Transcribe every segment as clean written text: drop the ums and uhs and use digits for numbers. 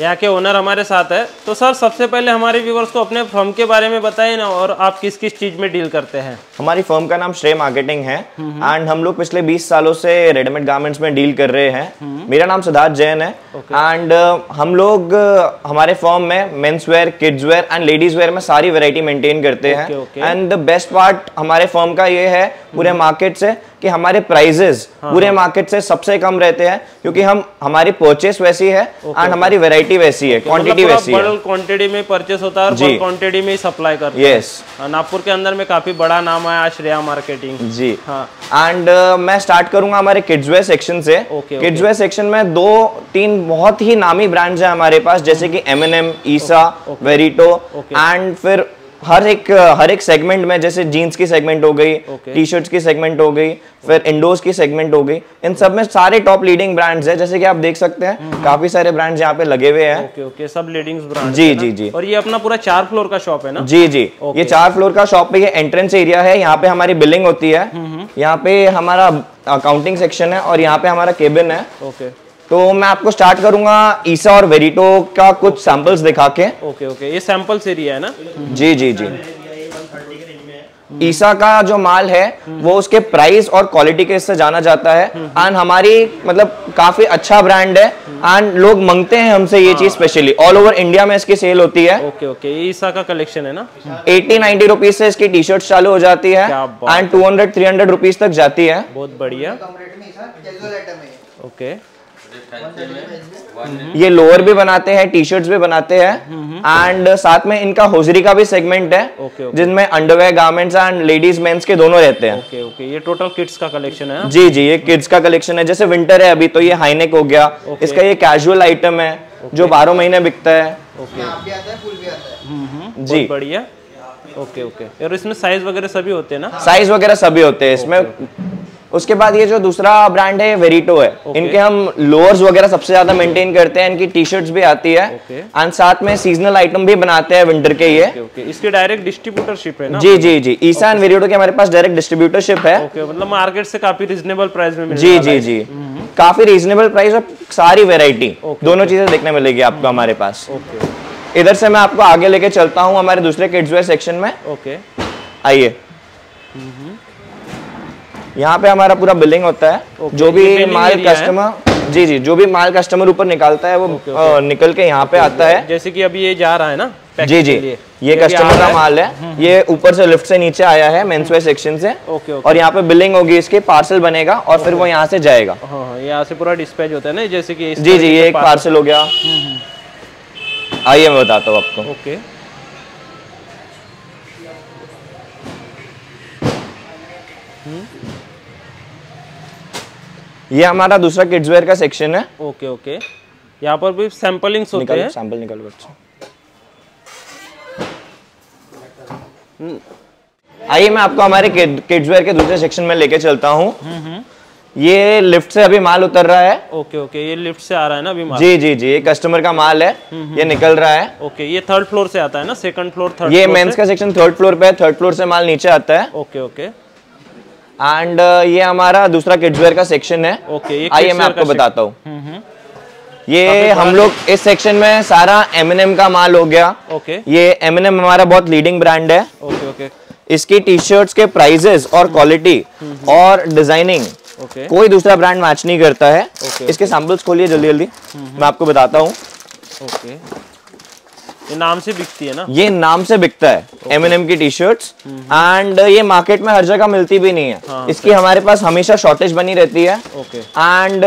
यहाँ के ओनर हमारे साथ है। तो सर सबसे पहले हमारे व्यूवर्स को अपने फर्म के बारे में बताइए ना, और आप किस किस चीज में डील करते हैं। हमारी फर्म का नाम श्रेय मार्केटिंग है एंड हम लोग पिछले 20 सालों से रेडीमेड गारमेंट्स में डील कर रहे हैं। मेरा नाम सिद्धार्थ जैन है एंड हम लोग हमारे फर्म में men's wear, kids where and ladies wear में सारी वैरायटी मेंटेन करते हैं। एंड द बेस्ट पार्ट हमारे फर्म का ये है पूरे मार्केट से कि हमारे प्राइजेस पूरे मार्केट से सबसे कम रहते हैं, क्योंकि हमारी परचेस वैसी है एंड हमारी वैरायटी वैसी है, क्वांटिटी वैसी है। बल्क क्वांटिटी में परचेस होता है और बल्क क्वांटिटी में ही सप्लाई करते हैं। यस, नागपुर के अंदर में काफी बड़ा नाम है श्रेया मार्केटिंग जी। हाँ, एंड मैं स्टार्ट करूंगा हमारे किड्स वेयर सेक्शन से। किड्स वेयर सेक्शन में 2-3 बहुत ही नामी ब्रांड्स हैं हमारे पास, जैसे कि M&M, ईसा, वेरिटो एंड फिर हर एक सेगमेंट में, जैसे जीन्स की सेगमेंट हो गई, टी शर्ट्स की सेगमेंट हो गई, फिर इंडोर्स की सेगमेंट हो गई, इन सब में सारे टॉप लीडिंग ब्रांड्स हैं। जैसे कि आप देख सकते हैं काफी सारे ब्रांड्स यहाँ पे लगे हुए हैं। सब लीडिंग ब्रांड जी जी जी। और ये अपना पूरा 4 फ्लोर का शॉप है ना? जी जी, ये 4 फ्लोर का शॉप पे ये एंट्रेंस एरिया है। यहाँ पे हमारी बिलिंग होती है, यहाँ पे हमारा अकाउंटिंग सेक्शन है और यहाँ पे हमारा केबिन है। तो मैं आपको स्टार्ट करूंगा ईसा और वेरिटो का कुछ सैंपल्स दिखा के। ये सैंपल्स एरिया है ना? जी जी जी। ईसा का जो माल है वो उसके प्राइस और क्वालिटी के इससे जाना जाता है एंड हमारी मतलब काफी अच्छा ब्रांड है एंड लोग मांगते हैं हमसे ये चीज स्पेशली। ऑल ओवर इंडिया में इसकी सेल होती है। ये ईसा का कलेक्शन है ना? 80-90 रुपीज से इसकी टी शर्ट चालू हो जाती है एंड 200-300 रुपीज तक जाती है। बहुत बढ़िया। ये लोअर भी बनाते हैं, टी शर्ट्स भी बनाते हैं एंड साथ में इनका होजरी का भी सेगमेंट है जिनमें underwear, garments and ladies men's के दोनों रहते हैं। ये टोटल किड्स का कलेक्शन है? जी जी, ये किड्स का कलेक्शन है। जैसे विंटर है अभी तो ये हाईनेक हो गया, इसका ये कैजुअल आइटम है जो 12 महीने बिकता है। जी बढ़िया। और इसमें साइज वगैरह सभी होते हैं ना? साइज वगैरह सभी होते हैं इसमें। उसके बाद ये जो दूसरा ब्रांड है वेरिटो है, इनके हम लोअर्स वगैरह सबसे ज्यादा मेंटेन करते हैं। इनकी टी शर्ट्स भी आती है एंड साथ में सीजनल आइटम भी बनाते हैं विंटर के। ये इसके डायरेक्ट डिस्ट्रीब्यूटरशिप है ना? जी जी जी, ईसा एंड वेरिटो के हमारे पास डायरेक्ट डिस्ट्रीब्यूटरशिप है। मतलब मार्केट से काफी रीजनेबल प्राइस में जी जी जी, काफी रीजनेबल प्राइस और सारी वेरायटी, दोनों चीजें देखने मिलेगी आपको हमारे पास। इधर से मैं आपको आगे लेके चलता हूँ हमारे दूसरे किड्स वेयर सेक्शन में। आइए, यहाँ पे हमारा पूरा बिलिंग होता है। जो भी माल कस्टमर जी जी, जो भी माल कस्टमर ऊपर निकालता है वो निकल के यहाँ पे आता है। जैसे कि अभी ये जा रहा है ना? जी जी, ये कस्टमर का माल है। ये ऊपर से लिफ्ट से नीचे आया है मेंस वेयर सेक्शन से और यहाँ पे बिलिंग होगी, इसके पार्सल बनेगा और फिर वो यहाँ से जाएगा। यहाँ से पूरा डिस्पैच होता है ना, जैसे कि जी जी, ये एक पार्सल हो गया। आइए मैं बताता हूँ आपको। ये हमारा दूसरा किड्स वेयर का सेक्शन है। यहाँ पर भी सैंपलिंग्स होते हैं। सैंपल निकालो बच्चे। आइए मैं आपको हमारे किड्स वेयर के दूसरे सेक्शन में लेके चलता हूँ। ये लिफ्ट से अभी माल उतर रहा है। ये लिफ्ट से आ रहा है ना अभी माल? जी जी जी, ये कस्टमर का माल है, ये निकल रहा है। ये 3rd फ्लोर से आता है ना? 2nd floor, 3rd? ये मेंस का सेक्शन 3rd फ्लोर पे है, 3rd फ्लोर से माल नीचे आता है। एंड ये हमारा दूसरा किड्स वेयर का सेक्शन है। आइए मैं आपको बताता हूँ। ये हम लोग इस सेक्शन में सारा M&M का माल हो गया। ये M&M हमारा बहुत लीडिंग ब्रांड है। इसकी टी शर्ट्स के प्राइजेस और क्वालिटी और डिजाइनिंग कोई दूसरा ब्रांड मैच नहीं करता है। इसके सैंपल्स खोलिए जल्दी जल्दी, मैं आपको बताता हूँ। ये नाम से बिकती है ना? ये नाम से बिकता है M&M की टी शर्ट्स एंड ये मार्केट में हर जगह मिलती भी नहीं है। इसकी हमारे पास हमेशा शॉर्टेज बनी रहती है एंड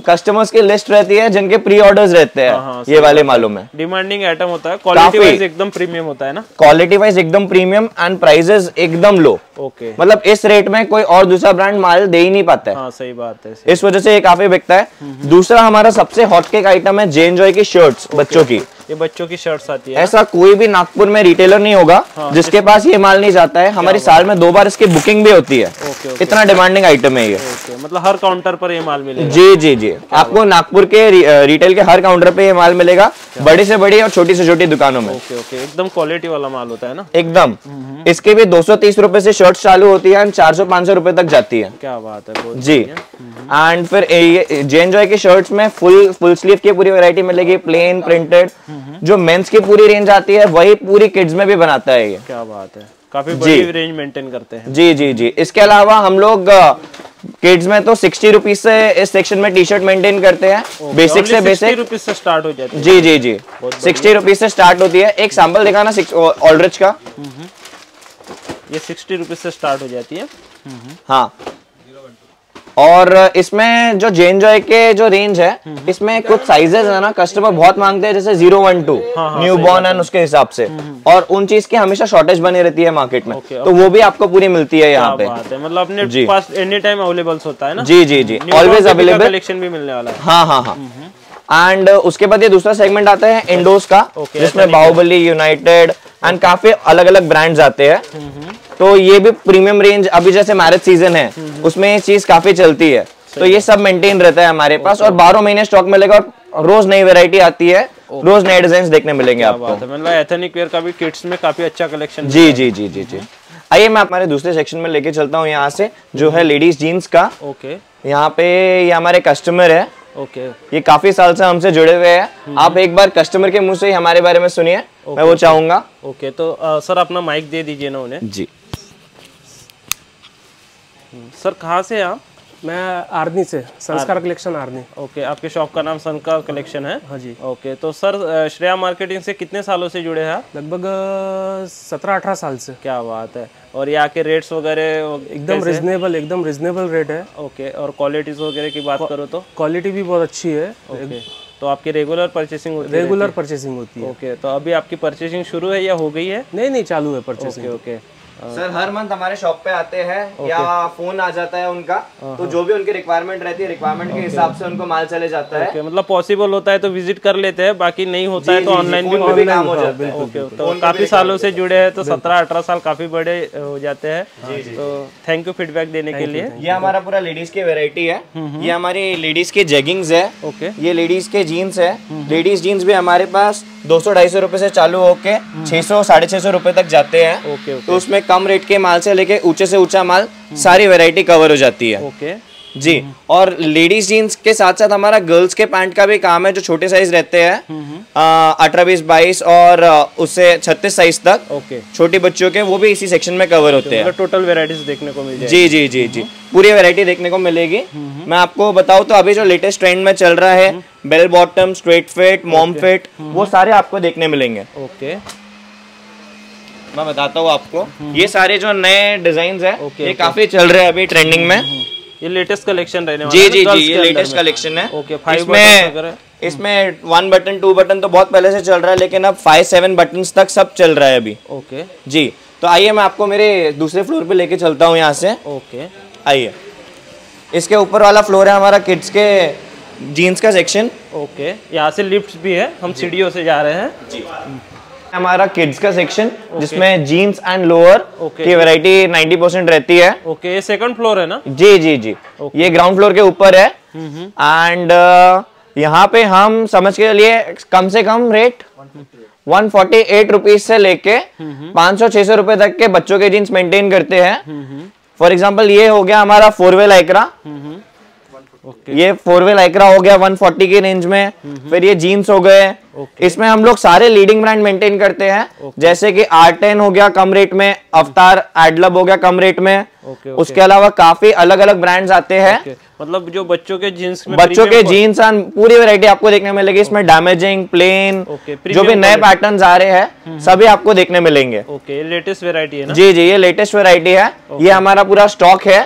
कस्टमर्स की लिस्ट रहती है जिनके प्री ऑर्डर्स रहते हैं। ये वाले मालों में डिमांडिंग आइटम होता है, क्वालिटी वाइज एकदम प्रीमियम होता है ना? क्वालिटी वाइज एकदम प्रीमियम एंड प्राइजेस एकदम लो। मतलब इस रेट में कोई और दूसरा ब्रांड माल दे ही नहीं पाता है। सही बात है। इस वजह से ये काफी बिकता है। दूसरा हमारा सबसे हॉट केक आइटम है जेनजॉय की शर्ट्स, बच्चों की। ये बच्चों की शर्ट्स आती है। ऐसा कोई भी नागपुर में रिटेलर नहीं होगा जिसके पास ये माल नहीं जाता है। हमारी साल में 2 बार इसकी बुकिंग भी होती है। इतना डिमांडिंग आइटम है ये। मतलब हर काउंटर पर ये माल मिलेगा? जी जी जी, आपको नागपुर के रिटेल के हर काउंटर पे ये माल मिलेगा, बड़ी से बड़ी और छोटी से छोटी दुकानों में। ओके, एकदम क्वालिटी वाला माल होता है ना? एकदम। इसके भी 230 रुपए से शर्ट चालू होती है, 400-500 रुपए तक जाती है। क्या बात है जी। एंड फिर जे-एंजॉय के शर्ट्स में फुल स्लीव की पूरी वैरायटी मिलेगी, प्लेन, प्रिंटेड। जो मेंस की पूरी रेंज आती है वही पूरी किड्स में भी बनाता है ये। क्या बात है, काफी बड़ी रेंज मेंटेन करते हैं। जी जी जी। इसके अलावा हम लोग किड्स में तो 60 रुपीज से इस सेक्शन में टी शर्ट मेंटेन करते हैं। बेसिक से बेसिक 60 रुपीज से स्टार्ट हो जाती है। जी जी जी, 60 रुपीज से स्टार्ट होती है। एक सैंपल दिखाना ऑलरिच का। ये 60 रुपीज से स्टार्ट हो जाती है। हाँ, और इसमें जो जे-एंजॉय के जो रेंज है, इसमें कुछ साइजेस है ना, कस्टमर बहुत मांगते हैं, जैसे 012 न्यू बॉर्न एंड उसके हिसाब से, और उन चीज की हमेशा शॉर्टेज बनी रहती है मार्केट में। तो वो भी आपको पूरी मिलती है यहाँ पे। मतलब अपने पास एनी टाइम अवेलेबल होता है ना? जी जी जी, ऑलवेज अवेलेबल। कलेक्शन भी मिलने वाला है। हाँ हाँ हाँ। एंड उसके बाद ये दूसरा सेगमेंट आता है इंडोस का, जिसमें बाहुबली, यूनाइटेड एंड काफी अलग अलग ब्रांड्स आते हैं। तो ये भी प्रीमियम रेंज, अभी जैसे मैरिज सीजन है उसमें ये चीज काफी चलती है, तो ये सब मेंटेन रहता है हमारे पास, और 12 महीने स्टॉक मिलेगा, और रोज नई वैरायटी आती है, रोज नए डिजाइन देखने मिलेंगे आपको। मतलब एथनिक वेयर का भी किड्स में काफी अच्छा कलेक्शन। जी जी जी जी जी। आइए मैं हमारे दूसरे सेक्शन में लेके चलता हूँ, यहाँ से जो है लेडीज जीन्स का। ओके, यहाँ पे ये हमारे कस्टमर है। ओके, ये काफी साल से हमसे जुड़े हुए हैं। आप एक बार कस्टमर के मुंह से ही हमारे बारे में सुनिए, मैं वो चाहूंगा। ओके, तो सर अपना माइक दे दीजिए ना उन्हें। जी सर, कहाँ से आप? मैं आर्नी से, संस्कार कलेक्शन आर्नी। ओके, आपके शॉप का नाम संस्कार कलेक्शन है? हाँ जी। ओके, तो सर श्रेया मार्केटिंग से कितने सालों से जुड़े हैं आप? लगभग 17-18 साल से। क्या बात है। और यहाँ के रेट्स वगैरह एकदम रिजनेबल रेट है। ओके, और क्वालिटीज वगैरह की बात करो तो? क्वालिटी भी बहुत अच्छी है। ओके, तो आपकी रेगुलर परचेसिंग होती है? रेगुलर परचेसिंग होती है। ओके, तो अभी आपकी परचेसिंग शुरू है या हो गई है? नहीं, चालू है परचेसिंग। ओके। सर हर मंथ हमारे शॉप पे आते हैं या फोन आ जाता है उनका, तो जो भी उनकी रिक्वायरमेंट रहती है, रिक्वायरमेंट के हिसाब से उनको माल चले जाता है। मतलब पॉसिबल होता है तो विजिट कर लेते हैं, बाकी नहीं होता है तो ऑनलाइन भी काम हो जाता है। ओके, तो काफी सालों से जुड़े हैं, तो 17-18 साल काफी बड़े हो जाते हैं। तो थैंक यू फीडबैक देने के लिए। ये हमारा पूरा लेडीज की वेरायटी है। ये हमारी लेडीज के जेगिंग्स है। ओके, ये लेडीज के जीन्स है। लेडीज जीन्स भी हमारे पास 200-250 रुपए से चालू होके 600-650 रुपए तक जाते हैं। ओके, तो उसमें कम रेट के माल से लेके ऊंचे से ऊंचा माल सारी वैरायटी कवर हो जाती है। ओके जी। और लेडीज जीन्स के साथ साथ हमारा गर्ल्स के पैंट का भी काम है, जो छोटे साइज रहते हैं, 18, 20, 22 और उससे 36 साइज तक। ओके, छोटे बच्चों के, वो भी इसी सेक्शन में कवर होते हैं। टोटल वेराइटीज देखने को मिल जाएगी। जी जी जी जी, पूरी वैरायटी देखने को मिलेगी। मैं आपको बताऊं तो अभी जो लेटेस्ट ट्रेंड में चल रहा है, bell bottom, straight fit, mom fit, वो सारे आपको देखने मिलेंगे। ओके, मैं बताता हूँ आपको, ये सारे जो नए डिजाइन है, ये काफी चल रहे हैं अभी ट्रेंडिंग में। ये लेटेस्ट कलेक्शन रहने वाला जी है? जी जी, ये लेटेस्ट कलेक्शन है। ओके, इसमें 1 बटन 2 बटन तो बहुत पहले से चल रहा है, लेकिन अब 5-7 बटन तक सब चल रहा है अभी। ओके जी, तो आइए मैं आपको मेरे दूसरे फ्लोर पे लेके चलता हूँ यहाँ से। ओके, आइए, इसके ऊपर वाला फ्लोर है हमारा किड्स के जीन्स का सेक्शन। ओके, यहाँ से लिफ्ट भी है, हम सीढ़ियों से जा रहे हैं। जी, हमारा किड्स का सेक्शन, जिसमें जीन्स एंड लोअर की वैरायटी 90% रहती है। ओके, ये सेकंड फ्लोर है ना? जी जी जी, ये ग्राउंड फ्लोर के ऊपर है। एंड यहाँ पे हम समझ के लिए कम से कम रेट 148 रुपीज से लेके 500-600 रुपए तक के बच्चों के जीन्स मेंटेन करते हैं। फॉर एग्जाम्पल ये हो गया हमारा 4-वे लाइक्रा। ये 4-वे लाइक्रा हो गया 140 की रेंज में। फिर ये जीन्स हो गए। इसमें हम लोग सारे लीडिंग ब्रांड मेंटेन करते हैं, जैसे कि R10 हो गया कम रेट में, अवतार, एडलब हो गया कम रेट में। उसके अलावा काफी अलग अलग ब्रांड्स आते हैं। मतलब जो बच्चों के जीन्स में, बच्चों के जीन्स पूरी वैरायटी आपको देखने मिलेगी। इसमें डैमेजिंग, प्लेन, जो भी नए पैटर्न्स आ रहे हैं सभी आपको देखने मिलेंगे। ओके, लेटेस्ट वैरायटी है ना? जी जी, ये लेटेस्ट वैरायटी है। ये हमारा पूरा स्टॉक है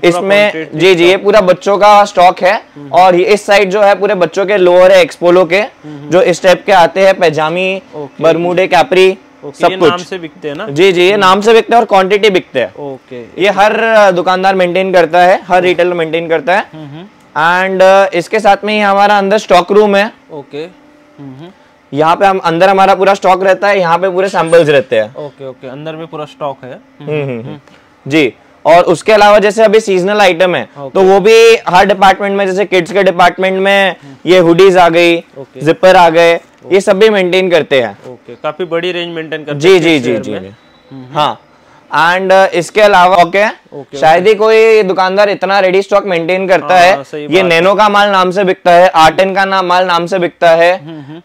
इसमें। जी जी, ये पूरा बच्चों का स्टॉक है। और ये इस साइड जो है पूरे बच्चों के लोअर है, एक्सपोलो के, जो इस टाइप के आते हैं, पैजामी, बरमूडे, कैपरी, सब ये कुछ नाम से बिकते हैं ना? जी जी, ये नाम से बिकते हैं और क्वांटिटी बिकते हैं। ओके, ये हर दुकानदार मेंटेन करता है, हर रिटेलर मेंटेन करता है। एंड इसके साथ में ही हमारा अंदर स्टॉक रूम है। ओके, यहाँ पे हम अंदर हमारा पूरा स्टॉक रहता है। यहाँ पे पूरे सैंपल्स रहते हैं। ओके ओके, अंदर में पूरा स्टॉक है। जी, और उसके अलावा जैसे अभी सीजनल आइटम है तो वो भी हर डिपार्टमेंट में, जैसे किड्स के डिपार्टमेंट में ये हुडीज आ गई, जिपर आ गए, ये सब भी मेंटेन करते हैं। ओके, काफी बड़ी रेंज मेंटेन करते हैं। जी जी जी जी हाँ। एंड इसके अलावा शायद ही कोई दुकानदार इतना रेडी स्टॉक मेंटेन करता है। ये नैनो का माल नाम से बिकता है, R10 का माल नाम से बिकता है।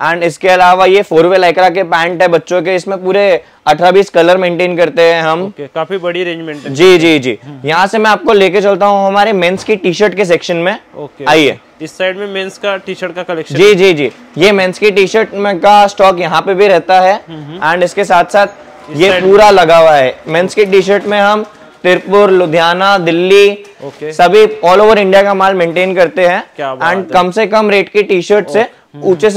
एंड इसके अलावा ये 4-वे लाइक्रा के पैंट है बच्चों के, इसमें पूरे 18-20 कलर मेंटेन करते हैं हम। काफी बड़ी रेंज मेंटेन। जी जी जी यहाँ से मैं आपको लेके चलता हूँ हमारे मेंस की टी शर्ट के सेक्शन में। आइए, इस साइड में मेंस का टी शर्ट का कलेक्शन। जी जी जी ये मेंस की टी शर्ट में का स्टॉक यहाँ पे भी रहता है। एंड इसके साथ साथ ये पूरा लगा हुआ है। मेंस की टी शर्ट में हम तिरपुर, लुधियाना, दिल्ली सभी ऑल ओवर इंडिया का माल मेंटेन करते हैं। एंड कम से कम रेट की टी शर्ट से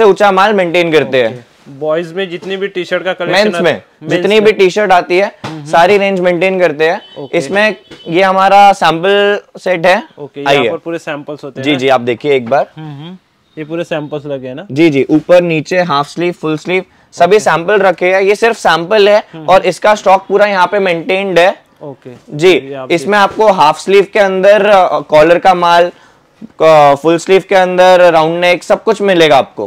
ऊंचा माल मेंटेन करते हैं। बॉयज में जितनी भी टी शर्ट का कलेक्शन, मेंस में जितनी भी टी शर्ट आती है सारी रेंज मेंटेन करते हैं। इसमें ये हमारा सैंपल सेट है। यहाँ पर पूरे सैंपल्स होते हैं। जी जी आप देखिए एक बार, ये पूरे सैंपल्स लगे हैं ना। जी जी ऊपर नीचे हाफ स्लीव, फुल स्लीव सभी सैंपल रखे हैं। ये सिर्फ सैंपल है और इसका स्टॉक पूरा यहाँ पे मेंटेन्ड है। जी इसमें आपको हाफ स्लीव के अंदर कॉलर का माल, फुल स्लीव के अंदर राउंड नेक सब कुछ मिलेगा आपको।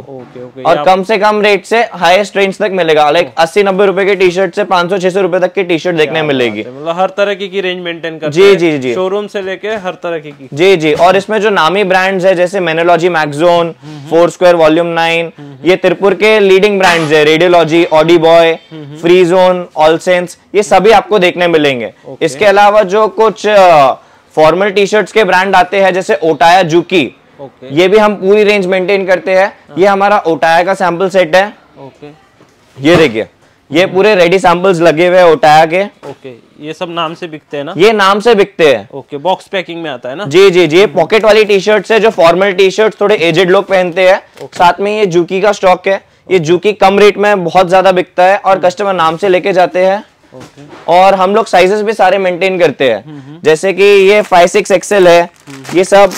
और कम से कम रेट से हाईएस्ट रेंज तक मिलेगा। लाइक 80-90 रुपए की टी शर्ट से 500-600 रुपए तक की टी शर्ट देखने मिलेगी। मतलब हर तरह की रेंज मेंटेन करते हैं। जी जी जी शोरूम से लेके हर तरह की। जी जी और इसमें जो नामी ब्रांड्स है जैसे मेनोलॉजी, मैक्सोन, 4 स्क्वायर, वॉल्यूम 9, ये तिरपुर के लीडिंग ब्रांड्स है। Radiology, Audi boy, free zone, all sense, ये सभी आपको देखने मिलेंगे। इसके अलावा जो कुछ फॉर्मल टी शर्ट्स के ब्रांड आते हैं जैसे ओटाया, जूकी, ये भी हम पूरी रेंज मेंटेन करते हैं। ये हमारा ओटाया का सैंपल सेट है। ये देखिए ये पूरे रेडी सैंपल्स लगे हुए हैं ओटाया के। ये सब नाम से बिकते हैं ना। ये नाम से बिकते हैं। बॉक्स पैकिंग में आता है ना। जी जी जी ये पॉकेट वाली टी शर्ट्स है जो फॉर्मल टी शर्ट थोड़े एजेड लोग पहनते हैं। साथ में ये जूकी का स्टॉक है। ये जूकी कम रेट में बहुत ज्यादा बिकता है और कस्टमर नाम से लेके जाते हैं। और हम लोग साइजेस भी सारे मेंटेन करते हैं। जैसे कि ये 5-6 XL है। ये सब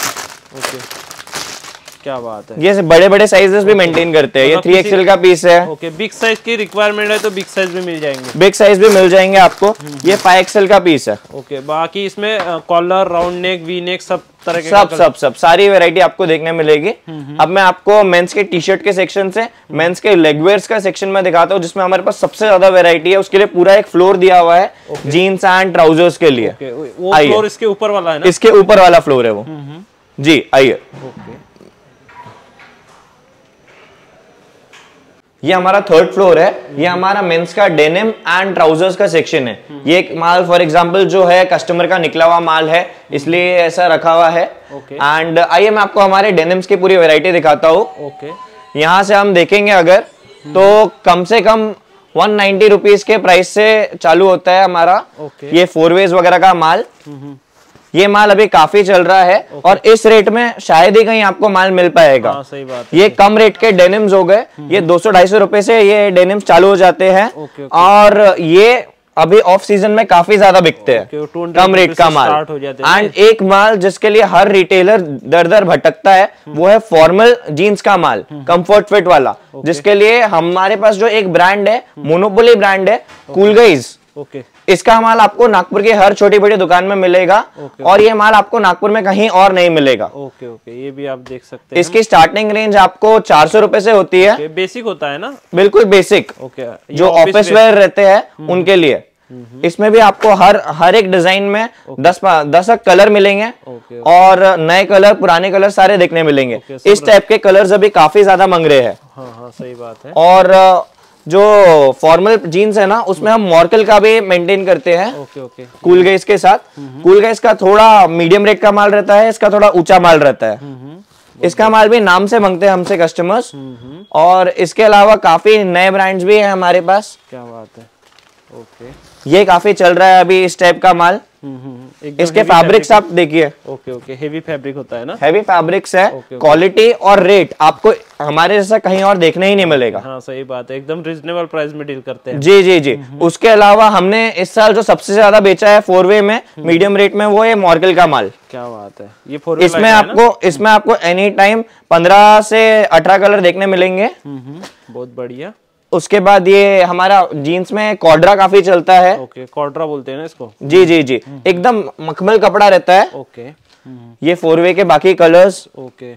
क्या बात है। ये बड़े बड़े साइजेस भी मेंटेन करते हैं। ये 3 XL का पीस है। बिग साइज की रिक्वायरमेंट है तो बिग साइज भी मिल जाएंगे। बिग साइज भी मिल जाएंगे आपको। ये 5 XL का पीस है। बाकी इसमें collar, round neck, V neck सब तरह के सब सारी वैरायटी आपको देखने मिलेगी। अब मैं आपको मेंस के टी शर्ट के सेक्शन से मेंस के लेगवेयर्स का सेक्शन में दिखाता हूँ जिसमें हमारे पास सबसे ज्यादा वैरायटी है। उसके लिए पूरा एक फ्लोर दिया हुआ है जीन्स एंड ट्राउजर्स के लिए। वो फ्लोर इसके ऊपर वाला है ना। इसके ऊपर वाला फ्लोर है वो। जी आइए, ये हमारा 3rd फ्लोर है। ये हमारा मेंस का डेनिम एंड ट्राउजर्स का सेक्शन है। ये एक माल फॉर एग्जांपल जो है कस्टमर का निकला हुआ माल है इसलिए ऐसा रखा हुआ है। एंड आइए मैं आपको हमारे डेनिम्स की पूरी वैरायटी दिखाता हूँ। यहाँ से हम देखेंगे अगर तो कम से कम 190 रुपीज के प्राइस से चालू होता है हमारा ये 4 वेज वगैरह का माल। ये माल अभी काफी चल रहा है और इस रेट में शायद ही कहीं आपको माल मिल पाएगा। सही बात है। ये कम रेट के डेनिम्स हो गए। ये 200-250 रुपए से ये डेनिम्स चालू हो जाते हैं। और ये अभी ऑफ सीजन में काफी ज्यादा बिकते हैं कम रेट का माल। एंड एक माल जिसके लिए हर रिटेलर दर दर भटकता है वो है फॉर्मल जीन्स का माल, कंफर्ट फिट वाला, जिसके लिए हमारे पास जो एक ब्रांड है, मोनोपोली ब्रांड है, कूल गाइज। इसका माल आपको नागपुर की हर छोटी बड़ी दुकान में मिलेगा। और ये माल आपको नागपुर में कहीं और नहीं मिलेगा। ये भी आप देख सकते हैं। इसकी स्टार्टिंग रेंज आपको 400 रुपए से होती है। बेसिक होता है ना। बिल्कुल बेसिक। जो ऑफिस वेयर रहते हैं उनके लिए। इसमें भी आपको हर एक डिजाइन में 10 कलर मिलेंगे। और नए कलर, पुराने कलर सारे देखने मिलेंगे। इस टाइप के कलर्स अभी काफी ज्यादा मंग रहे हैं। सही बात है। और जो फॉर्मल जीन्स है ना उसमें हम मॉर्कल का भी मेंटेन करते हैं। कूल गाइज के साथ। कूल गाइज का थोड़ा मीडियम रेट का माल रहता है, इसका थोड़ा ऊंचा माल रहता है। इसका माल भी नाम से मांगते हैं हमसे कस्टमर्स। और इसके अलावा काफी नए ब्रांड्स भी हैं हमारे पास। क्या बात है। ये काफी चल रहा है अभी इस टाइप का माल। इसके फैब्रिक्स आप देखिए। हेवी फैब्रिक होता है ना। हेवी फैब्रिक्स है। क्वालिटी और रेट आपको हमारे जैसा कहीं और देखने ही नहीं मिलेगा। सही बात है। एकदम रीजनेबल प्राइस में डील करते हैं। जी जी जी उसके अलावा हमने इस साल जो सबसे ज्यादा बेचा है 4 वे में मीडियम रेट में वो है मॉर्कल का माल। क्या बात है। ये 4 वे इसमें आपको एनी टाइम 15 से 18 कलर देखने मिलेंगे। बहुत बढ़िया। उसके बाद ये हमारा जीन्स में कॉर्ड्रा काफी चलता है। ओके, कॉर्ड्रा बोलते हैं ना इसको। जी जी जी, एकदम मखमल कपड़ा रहता है। ओके, ये 4 वे के बाकी कलर्स। ओके,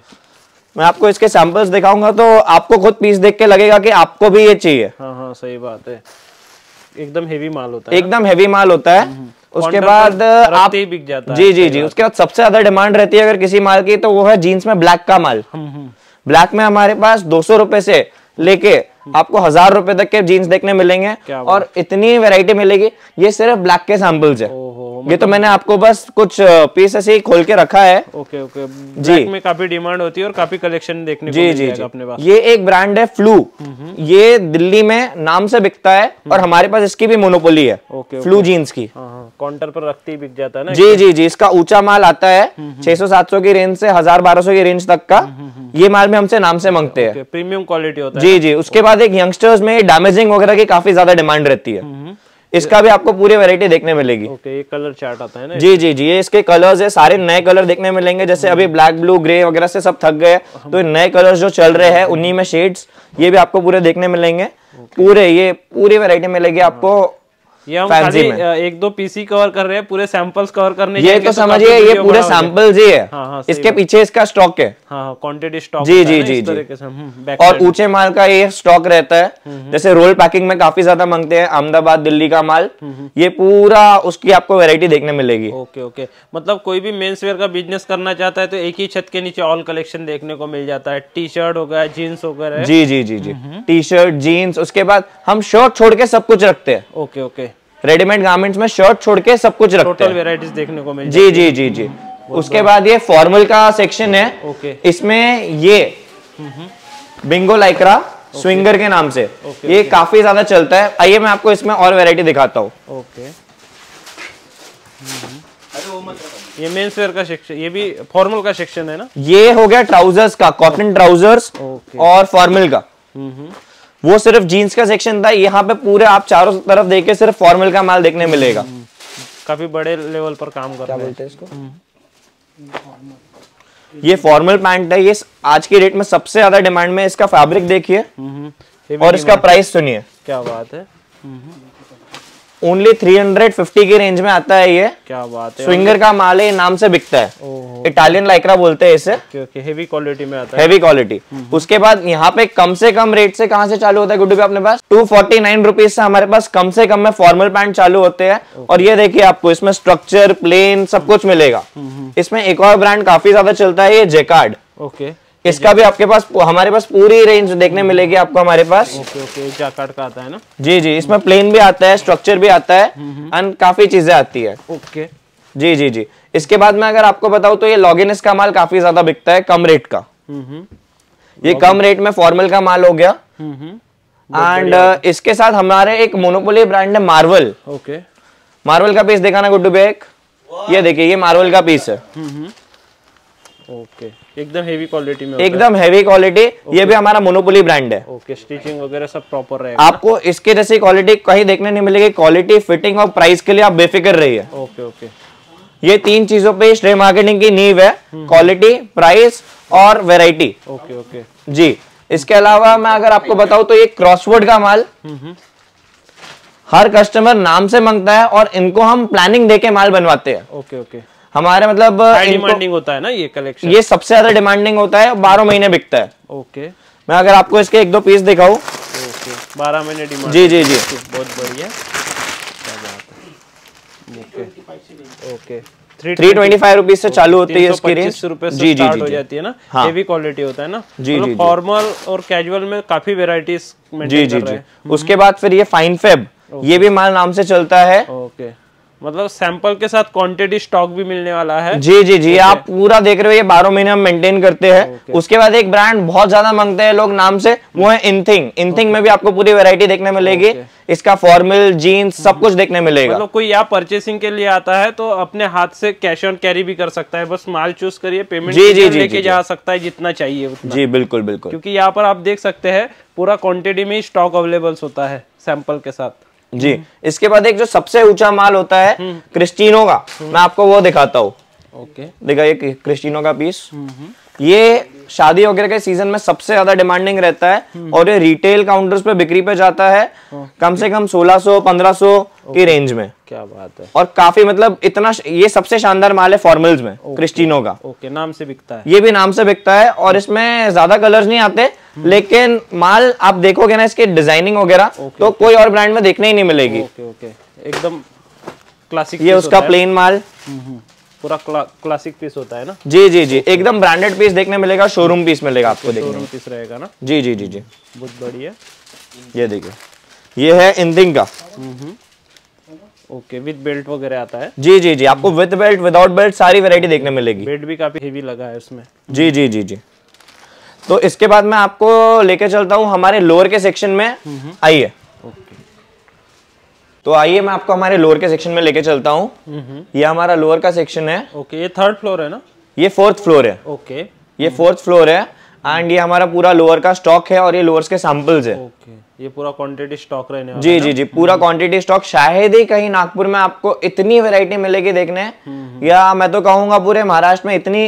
मैं आपको इसके सैंपल्स दिखाऊंगा तो आपको खुद पीस देख के लगेगा कि आपको भी ये चाहिए। हाँ हाँ, सही बात है, एकदम हेवी माल होता है, एकदम हेवी माल होता है। उसके बाद आप बिक जाता है। जी जी जी, उसके बाद सबसे ज्यादा डिमांड रहती है अगर किसी माल की तो वो है जीन्स में ब्लैक का माल। ब्लैक में हमारे पास 200 रुपए से लेके आपको 1000 रुपए तक के जीन्स देखने मिलेंगे और इतनी वैरायटी मिलेगी। ये सिर्फ ब्लैक के सैंपल्स है। ये तो मैंने आपको बस कुछ पीस ऐसे ही खोल के रखा है। ओके ओके, ब्लैक में काफी डिमांड होती है और काफी कलेक्शन देखने को मिल जाएगा अपने पास। ये एक ब्रांड है फ्लू, ये दिल्ली में नाम से बिकता है और हमारे पास इसकी भी मोनोपोली है। फ्लू जीन्स की काउंटर पर रखते ही बिक जाता है ना। जी जी जी, इसका ऊंचा माल आता है 600-700 की रेंज से 1000-1200 की रेंज तक का। ये माल में हमसे नाम से मांगते हैं, प्रीमियम क्वालिटी होता है। जी जी। उसके बाद एक यंगस्टर्स में डैमेजिंग वगैरह की काफी ज्यादा डिमांड रहती है। इसका भी आपको पूरी वैरायटी देखने मिलेगी। ओके, ये कलर चार्ट आता है ना। जी जी जी, ये इसके कलर्स है, सारे नए कलर देखने मिलेंगे। जैसे अभी ब्लैक, ब्लू, ग्रे वगैरह से सब थक गए तो नए कलर्स जो चल रहे हैं उन्हीं में शेड्स ये भी आपको पूरे देखने मिलेंगे। पूरे ये पूरी वैरायटी मिलेगी आपको। ये हम खाली 1-2 पीसी कवर कर रहे हैं, पूरे सैंपल्स कवर करने ये तो समझिए ये पूरे सैंपल्स ही है। इसके पीछे इसका स्टॉक है। हाँ, क्वांटिटी स्टॉक। जी जी जी जी। और ऊंचे माल का ये स्टॉक रहता है। जैसे रोल पैकिंग में काफी ज्यादा मांगते हैं, अहमदाबाद, दिल्ली का माल। ये पूरा उसकी आपको वैरायटी देखने मिलेगी। ओके ओके, मतलब कोई भी मेंस वेयर का बिजनेस करना चाहता है तो एक ही छत के नीचे ऑल कलेक्शन देखने को मिल जाता है। टी शर्ट हो गया, जीन्स हो गया। जी जी जी जी, टी शर्ट, जीन्स। उसके बाद हम शर्ट छोड़ के सब कुछ रखते हैं। ओके ओके, रेडीमेड गारमेंट्स में शर्ट छोड़ के सब कुछ रखते हैं। टोटल वैरायटीज देखने को मिल जी जी जी जी। उसके बाद ये फॉर्मल का सेक्शन है। ओके, इसमें ये बिंगो लाइक्रा स्विंगर के नाम से ये काफी ज्यादा चलता है। आइए मैं आपको इसमें और वैरायटी दिखाता हूँ। ओके, ये मेंस वेयर का सेक्शन, ये भी फॉर्मल का सेक्शन है ना। ये हो गया ट्राउजर्स का, कॉटन ट्राउजर्स और फॉर्मल का। वो सिर्फ जीन्स का सेक्शन था। यहाँ पे पूरे आप चारों तरफ देखे सिर्फ फॉर्मल का माल देखने मिलेगा। काफी बड़े लेवल पर काम कर रहे हैं। बोलते हैं इसको? ये फॉर्मल पैंट है। ये आज की डेट में सबसे ज्यादा डिमांड में। इसका फैब्रिक देखिए और इसका प्राइस सुनिए। क्या बात है, ओनली 350 की रेंज में आता है। ये क्या बात है, स्विंगर का माल है, नाम से बिकता है। इटालियन लाइक्रा बोलते हैं इसे। हेवी क्वालिटी में आता है। Heavy quality. उसके बाद यहाँ पे कम से कम रेट से कहाँ से चालू होता है गुड्डू भाई अपने पास? 249 रुपीज से हमारे पास कम से कम में फॉर्मल पैंट चालू होते हैं। और ये देखिए आपको इसमें स्ट्रक्चर, प्लेन सब कुछ मिलेगा। इसमें एक और ब्रांड काफी ज्यादा चलता है, ये जेकार्ड। ओके, इसका भी आपके पास, हमारे पास पूरी रेंज देखने मिलेगी आपको हमारे पास। ओके ओके, जैकार्ड का आता है ना। जी जी, इसमें प्लेन भी आता है, स्ट्रक्चर भी आता है एंड काफी चीजें आती है। ओके, जी जी जी। इसके बाद में अगर आपको बताऊं तो ये लॉगिनिस का माल काफी ज्यादा बिकता है, कम रेट का। ये कम रेट में फॉर्मल का माल हो गया। एंड इसके साथ हमारे एक मोनोपोली ब्रांड है मार्वल। ओके, मार्वल का पीस दिखाना गुड्डू भाई। ये देखिए, ये मार्वल का पीस है। ओके, एकदम हेवी क्वालिटी में, एकदम हेवी क्वालिटी। ये भी हमारा मोनोपोली ब्रांड है। ओके, स्टिचिंग वगैरह सब प्रॉपर रहेगा। आपको इसके जैसी क्वालिटी कहीं देखने नहीं मिलेगी। क्वालिटी, फिटिंग और प्राइस के लिए आप बेफिक्र रहिए। ओके ओके, ये 3 चीजों पे स्ट्रे मार्केटिंग की नींव है, क्वालिटी, प्राइस और वैरायटी। ओके ओके जी। इसके अलावा मैं अगर आपको बताऊं तो ये क्रॉसवर्ड का माल हर कस्टमर नाम से मांगता है और इनको हम प्लानिंग देके माल बनवाते हैं। ओके ओके, हमारे मतलब डिमांडिंग होता है ना ये कलेक्शन। ये सबसे ज्यादा डिमांडिंग होता है, 12 महीने बिकता है। ओके, मैं अगर आपको इसके 1-2 पीस दिखाऊं। ओके, 12 महीने डिमांड। जी जी जी, बहुत बढ़िया, क्या बात है। ओके ओके, 325 रुपीज से चालू होती है इसकी रेंज। रुपए से स्टार्ट हो जाती है ना। हेवी क्वालिटी होता है ना। जी जी, फॉर्मल और कैजुअल में काफी वेराइटीज मेंटेन कर रहे हैं। उसके बाद फिर ये फाइन फेब, ये भी माल नाम से चलता है। ओके, मतलब सैंपल के साथ क्वांटिटी स्टॉक भी मिलने वाला है। जी जी जी, आप पूरा देख रहे हो। ये 12 महीने हम मेंटेन करते हैं। उसके बाद एक ब्रांड बहुत ज्यादा मांगते हैं लोग नाम से, वो है इनथिंग। इनथिंग में भी आपको पूरी वैरायटी देखने मिलेगी। इसका फॉर्मल, जीन्स सब कुछ देखने मिलेगा। मतलब कोई यहाँ परचेसिंग के लिए आता है तो अपने हाथ से कैश ऑन कैरी भी कर सकता है। बस माल चूज करिए, पेमेंट लेके जा सकता है जितना चाहिए उतना। जी बिल्कुल बिल्कुल, क्योंकि यहाँ पर आप देख सकते हैं पूरा क्वांटिटी में स्टॉक अवेलेबल होता है सैंपल के साथ। जी। इसके बाद एक जो सबसे ऊंचा माल होता है क्रिस्टिनो का, मैं आपको वो दिखाता हूँ। ओके, देखा ये क्रिस्टिनो का पीस। ये शादी वगैरह के सीजन में सबसे ज्यादा डिमांडिंग रहता है और ये रिटेल काउंटर्स पे बिक्री पे जाता है कम से कम 1600-1500 की रेंज में। क्या बात है। और काफी मतलब इतना ये सबसे शानदार माल है फॉर्मल्स में क्रिस्टिनो का। ओके, नाम से बिकता है, ये भी नाम से बिकता है और इसमें ज्यादा कलर्स नहीं आते, लेकिन माल आप देखोगे ना इसकी डिजाइनिंग वगैरह तो कोई और ब्रांड में देखने ही नहीं मिलेगी। ओके ओके, एकदम क्लासिक। ये उसका प्लेन माल पूरा क्लासिक पीस होता है ना। जी जी जी, एकदम ब्रांडेड पीस देखने मिलेगा, शोरूम पीस मिलेगा आपको देखने। शोरूम पीस रहेगा ना। जी जी जी जी, बहुत बढ़िया। ये देखिए, ये है इंथिंग का। ओके, विद बेल्ट वगैरह आता है। जी जी जी, आपको विद बेल्ट विदाउट बेल्ट सारी वैरायटी देखने मिलेगी। बेल्ट भी काफी हेवी लगा है उसमें। जी जी जी जी। तो इसके बाद मैं आपको लेके चलता हूँ हमारे लोअर के सेक्शन में। आइए, तो आइए मैं आपको हमारे लोअर के सेक्शन में लेके चलता हूँ। ये हमारा लोअर का सेक्शन है। ओके, ये 3rd फ्लोर है ना। ये 4th फ्लोर है। ओके, ये 4th फ्लोर है एंड ये हमारा पूरा लोअर का स्टॉक है और ये लोअर्स के सैंपल्स है। ओके, ये पूरा क्वांटिटी स्टॉक रहने वाला जी है जी जी, पूरा क्वांटिटी स्टॉक। शायद ही कहीं नागपुर में आपको इतनी वैरायटी मिलेगी देखने, या मैं तो कहूंगा पूरे महाराष्ट्र में इतनी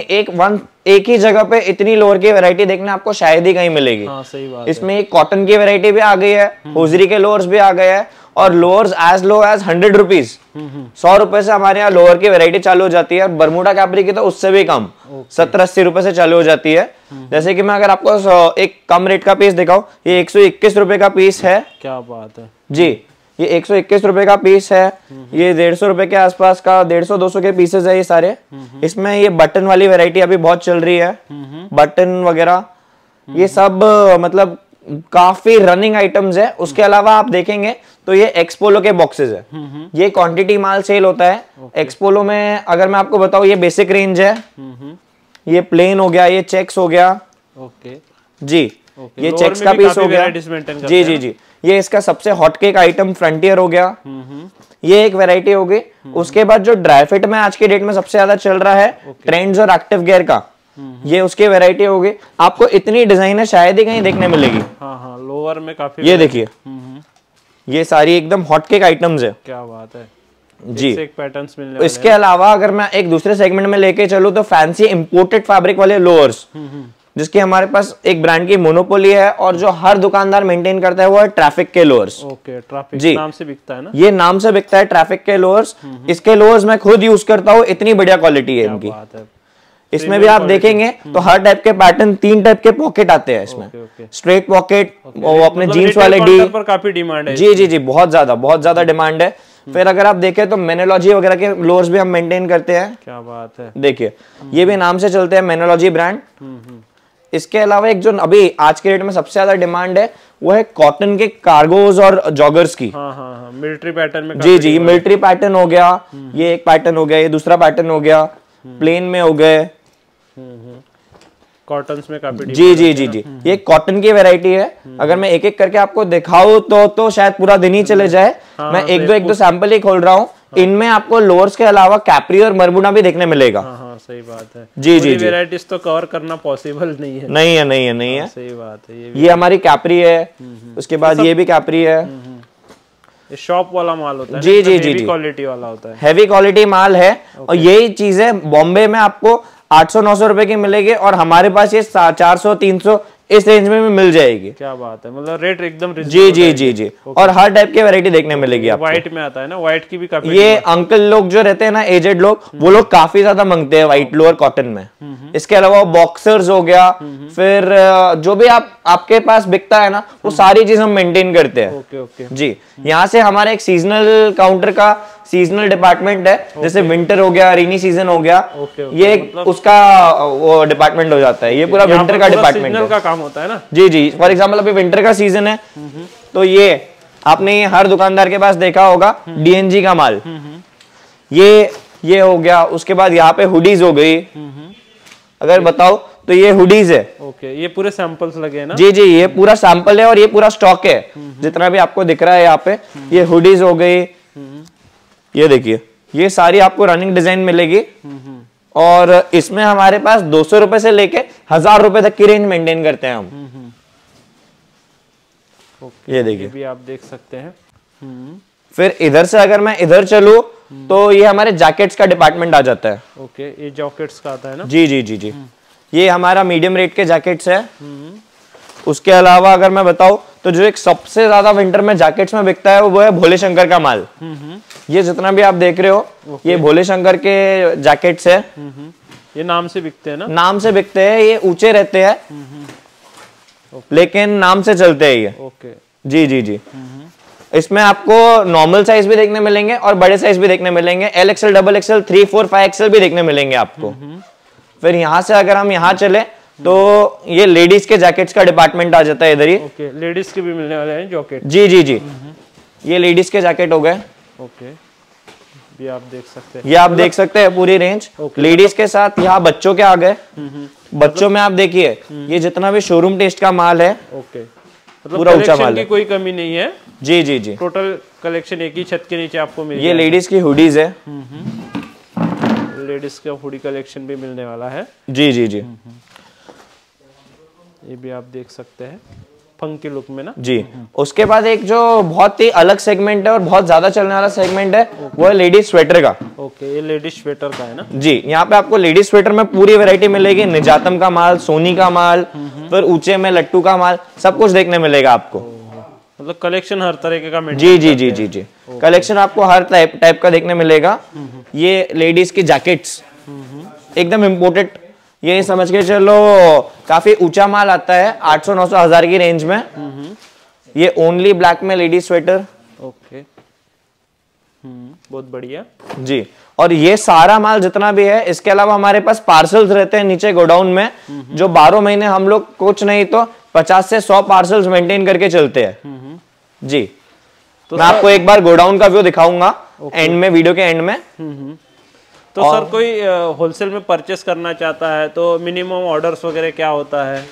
एक ही जगह पे इतनी लोअर की वैरायटी देखने आपको शायद ही कहीं मिलेगी। हाँ, सही बात इसमें एक कॉटन की वैरायटी भी आ गई है, होजरी के लोअर्स भी आ गए हैं और lowers as low as 100 rupees, 100 रुपए से हमारे यहाँ लोअर की वैरायटी चालू हो जाती है। और बरमूडा कैपरी की तो उससे भी कम, 70-80 रुपए से चालू हो जाती है। जैसे कि मैं अगर आपको एक कम रेट का पीस दिखाऊं, ये 121 रुपए का पीस है। क्या बात है जी, ये 121 रुपए का पीस है। ये 150 रुपए के आसपास का 150-200 के पीसेस है ये सारे। इसमें ये बटन वाली वैरायटी अभी बहुत चल रही है, बटन वगैरह ये सब मतलब काफी रनिंग आइटम्स है। उसके अलावा आप देखेंगे तो ये एक्सपोलो के बॉक्सेस है। ये क्वांटिटी माल सेल होता है एक्सपोलो में। अगर मैं आपको बताऊं, ये बेसिक रेंज है, ये प्लेन हो गया, ये चेक्स हो गया। ओके जी, ये चेक्स का पीस हो गया। जी जी जी, ये इसका सबसे हॉट केक आइटम फ्रंटियर हो गया। ये एक वैरायटी हो गई। उसके बाद जो ड्राई फिट में आज के डेट में सबसे ज्यादा चल रहा है ट्रेंड्स और एक्टिव गियर का, ये उसके वैरायटी हो गई। आपको इतनी डिजाइन है शायद ही कहीं देखने मिलेगी। हाँ हाँ, लोअर में काफी। ये देखिए, ये सारी एकदम हॉट केक आइटम्स है। क्या बात है जी, एक पैटर्न्स मिलने वाले इसके अलावा अगर मैं एक दूसरे सेगमेंट में लेके चलूं तो फैंसी इंपोर्टेड फैब्रिक वाले लोअर्स, जिसकी हमारे पास एक ब्रांड की मोनोपोली है और जो हर दुकानदार मेंटेन करता है वो है ट्रैफिक के लोअर्स। ओके, ट्रैफिक जी, नाम से बिकता है ना। ये नाम से बिकता है ट्रैफिक के लोअर्स। इसके लोअर्स मैं खुद यूज करता हूँ, इतनी बढ़िया क्वालिटी है इनकी। बात है। इसमें भी आप देखेंगे तो हर टाइप के पैटर्न, 3 टाइप के पॉकेट आते हैं इसमें। स्ट्रेट पॉकेट, वो अपने जीन्स वाले डी पर काफी डिमांड है। जी जी जी, बहुत ज्यादा डिमांड है। फिर अगर आप देखें तो मेनोलॉजी वगैरह के लोअर्स भी हम मेंटेन करते हैं। क्या बात है। देखिए, ये भी नाम से चलते हैं, मेनोलॉजी ब्रांड। इसके अलावा एक जो अभी आज के डेट में सबसे ज्यादा डिमांड है वो है कॉटन के कार्गोज और जॉगर्स की। हाँ हाँ हाँ, मिलिट्री पैटर्न में। जी जी, मिलिट्री पैटर्न हो गया, ये एक पैटर्न हो गया, ये दूसरा पैटर्न हो गया, प्लेन में हो गए, कॉटन्स में काफी। जी जी जी जी, ये कॉटन की वैरायटी है। अगर मैं एक एक करके आपको दिखाऊं तो शायद पूरा दिन ही चले जाए। मैं एक दो सैंपल ही खोल रहा हूँ। इनमें आपको लोअर्स के अलावा कैप्री और बरमूडा भी देखने मिलेगा। हाँ, सही बात है। जी जी जी, वैरायटीज तो कवर करना पॉसिबल नहीं है। नहीं है। सही बात है। ये हमारी कैप्री है, उसके बाद ये भी कैप्री है। ये शॉप वाला माल होता है। जी जी जी जी, क्वालिटी वाला होता है, हैवी क्वालिटी माल है। और यही चीजें बॉम्बे में आपको 800-900 रुपए की मिलेगी और हमारे पास ये 400-300 इस रेंज में भी मिल जाएगी। क्या बात है, मतलब रेट एकदम जी जी जी जी। और हर टाइप की वैरायटी देखने मिलेगी आपको। व्हाइट में आता है ना, व्हाइट की भी काफी। ये अंकल लोग जो रहते हैं ना, एजेड लोग, वो लोग काफी ज्यादा मांगते हैं व्हाइट लोअर कॉटन में। इसके अलावा बॉक्सर्स हो गया, फिर जो भी आपके पास बिकता है ना, वो सारी चीज हम मेंटेन करते हैं। ओके ओके जी, यहाँ से हमारा एक सीजनल काउंटर का सीजनल डिपार्टमेंट है। जैसे विंटर हो गया, रेनी सीजन हो गया, ये उसका वो डिपार्टमेंट हो जाता है। ये पूरा विंटर का डिपार्टमेंट है, का काम होता है ना। जी जी, फॉर एग्जाम्पल अभी विंटर का सीजन है तो ये आपने हर दुकानदार के पास देखा होगा डीएनजी का माल, ये हो गया। उसके बाद यहाँ पे हुडीज हो गई। अगर बताओ तो ये हुडीज है। ओके, ये पूरे सैंपल्स लगे हैं ना। जी जी, ये पूरा सैंपल है और ये पूरा स्टॉक है जितना भी आपको दिख रहा है यहाँ पे। ये हुडीज हो गई, ये देखिए, ये सारी आपको रनिंग डिजाइन मिलेगी। और इसमें हमारे पास 200 रुपए से लेके 1000 रुपए तक की रेंज मेंटेन करते हैं हम। ये देखिए, भी आप देख सकते हैं। फिर इधर से अगर मैं इधर चलूं तो ये हमारे जैकेट्स का डिपार्टमेंट आ जाता है। ओके, ये जैकेट्स का आता है ना। जी जी जी जी, ये हमारा मीडियम रेट के जैकेट्स है। उसके अलावा अगर मैं बताऊं तो जो एक सबसे ज्यादा विंटर में जैकेट्स में बिकता है वो है भोले शंकर का माल। ये जितना भी आप देख रहे हो ये भोले शंकर के जैकेट्स है। ये नाम से बिकते हैं ना? नाम से बिकते हैं, ये ऊंचे रहते हैं लेकिन नाम से चलते हैं ये। ओके जी जी जी। इसमें आपको नॉर्मल साइज भी देखने मिलेंगे और बड़े साइज भी देखने मिलेंगे, LXL, XXL, 3, 4, 5XL भी देखने मिलेंगे आपको। फिर यहाँ से अगर हम यहाँ चले तो ये लेडीज के जैकेट्स का डिपार्टमेंट आ जाता है इधर ही। ओके, लेडीज के भी मिलने वाले हैं जैकेट। जी जी जी। ये लेडीज के जैकेट हो गए। ओके, ये आप देख सकते हैं, ये आप देख सकते हैं पूरी रेंज। लेडीज के साथ यहाँ बच्चों के आ गए। बच्चों में आप देखिए ये जितना भी शोरूम टेस्ट का माल है। ओके, पूरा ऊंचा माल है, कोई कमी नहीं है। जी जी जी। टोटल कलेक्शन एक ही छत के नीचे आपको मिल ये लेडीज की हुडीज है। लेडीज का हुडी कलेक्शन भी मिलने वाला है। जी जी जी। ये भी आप देख सकते हैं फंकी लुक में ना। जी। उसके बाद एक जो बहुत ही अलग सेगमेंट है और बहुत ज्यादा चलने वाला सेगमेंट है वो है लेडीज स्वेटर का। ओके, ये लेडीज स्वेटर का है ना? जी, यहाँ पे आपको लेडीज स्वेटर में पूरी वैरायटी मिलेगी। निजातम का माल, सोनी का माल, फिर ऊंचे में लट्टू का माल, सब कुछ देखने मिलेगा आपको। मतलब कलेक्शन हर तरह का। जी जी जी जी जी। कलेक्शन आपको हर टाइप का देखने मिलेगा। ये लेडीज की जैकेट्स एकदम इम्पोर्टेड, ये समझ के चलो काफी ऊंचा माल आता है, 800-900 हजार की रेंज में। ये ओनली ब्लैक में लेडीज स्वेटर। ओके, बहुत बढ़िया जी। और ये सारा माल जितना भी है, इसके अलावा हमारे पास पार्सल्स रहते हैं नीचे गोडाउन में, जो 12 महीने हम लोग कुछ नहीं तो 50 से 100 पार्सल्स मेंटेन करके चलते हैं। जी। तो मैं आपको एक बार गोडाउन का व्यू दिखाऊंगा एंड में, वीडियो के एंड में। तो सर कोई होलसेल में परचेस करना चाहता है तो मिनिमम ऑर्डर्स वगैरह क्या होता है?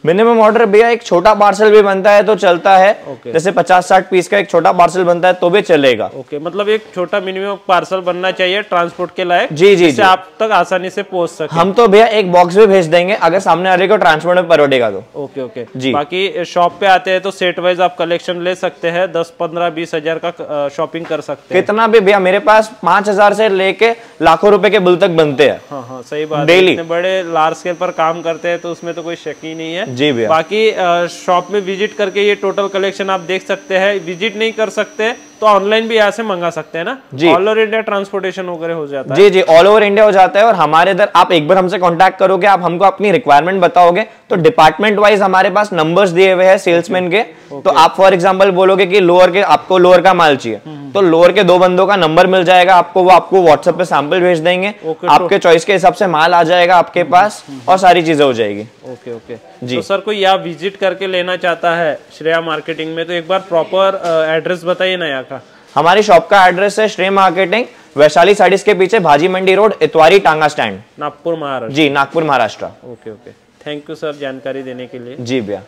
मिनिमम ऑर्डर भैया एक छोटा पार्सल भी बनता है तो चलता है। जैसे 50-60 पीस का एक छोटा पार्सल बनता है तो भी चलेगा। ओके, मतलब एक छोटा मिनिमम पार्सल बनना चाहिए ट्रांसपोर्ट के लायक। जी जी जी। आप तक आसानी से पहुंच सके। हम तो भैया एक बॉक्स भी भेज देंगे अगर सामने वाले को ट्रांसपोर्ट में परवड़ेगा तो। ओके ओके जी। बाकी शॉप पे आते हैं तो सेट वाइज आप कलेक्शन ले सकते हैं, 10, 15, 20 हजार का शॉपिंग कर सकते हैं। कितना भी भैया, मेरे पास 5000 से लेके लाखों रुपए के बिल तक बनते हैं। हाँ हाँ, सही बात है। डेली इतने बड़े लार्ज स्केल पर काम करते हैं तो उसमें तो कोई शक ही नहीं है। जी भैया। बाकी शॉप में विजिट करके ये टोटल कलेक्शन आप देख सकते हैं। विजिट नहीं कर सकते तो ऑनलाइन भी यहाँ से मंगा सकते हैं ना? जी। ऑल ओवर इंडिया ट्रांसपोर्टेशन वगैरह हो जाता है। जी जी, ऑल ओवर इंडिया हो जाता है। और हमारे इधर आप एक बार हमसे कांटेक्ट करोगे, आप हमको अपनी रिक्वायरमेंट बताओगे तो डिपार्टमेंट वाइज हमारे पास नंबर्स दिए हुए हैं सेल्समैन के। तो आप फॉर एग्जांपल बोलोगे कि लोअर के, आपको लोअर का माल चाहिए तो लोअर के 2 बंदों का नंबर मिल जाएगा आपको, वो आपको व्हाट्सएप पे सैंपल भेज देंगे। आपके चॉइस के हिसाब से माल आ जाएगा आपके पास और सारी चीजें हो जाएगी। ओके ओके जी। तो सर कोई यहाँ विजिट करके लेना चाहता है श्रेया मार्केटिंग में तो एक बार प्रॉपर एड्रेस बताइए ना यहाँ का। हमारी शॉप का एड्रेस है श्रेया मार्केटिंग, वैशाली साड़ीज के पीछे भाजी मंडी रोड, इतवारी टांगा स्टैंड, नागपुर महाराष्ट्र। जी Nagpur Maharashtra. Okay okay, thank you sir जानकारी देने के लिए। जी भैया।